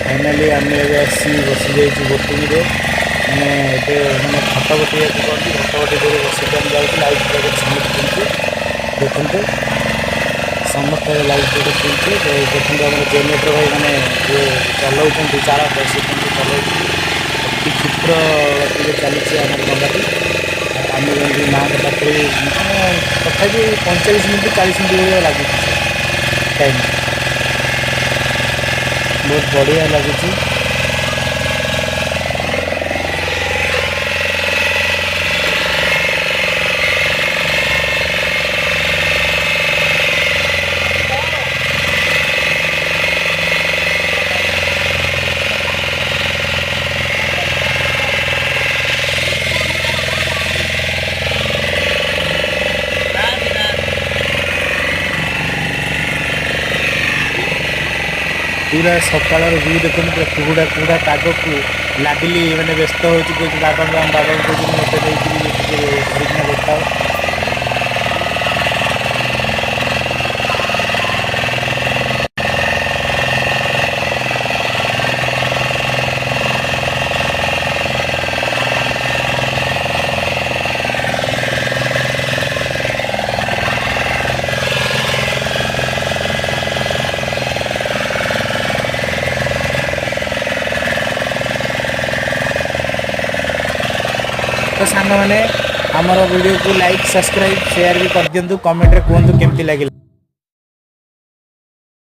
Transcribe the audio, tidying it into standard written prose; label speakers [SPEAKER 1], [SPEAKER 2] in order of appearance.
[SPEAKER 1] Finally आम आसी बसी जाइए बोटिंग मैंने ये मैंने घट बटी कहते घट बटी दूर बस जाऊँ लाइफ जैकेट समस्त पिंधु देखते समस्त लाइफ जैकेट पिंधु देखते आम जेनेटर भाई मैंने ये चलाऊँ चारा बस चलाऊँ अति क्षिप्र गति चली आम डंगाटी आम जमी माँ के पाखे तथापि 45 मिनट 40 मिनट भाई लगे टाइम बहुत बढ़िया लगुच। पूरा सकाल व्यू देखते पूरा कुहुड़ा कुहुड़ा पाग को लगली मैंने व्यस्त हो बाबा बाबा को मत धरिकिना देखा तो सांग मैंने आमर वीडियो को लाइक सब्सक्राइब शेयर भी कर दिंतु कमेंट रे कहतु केमती लगे।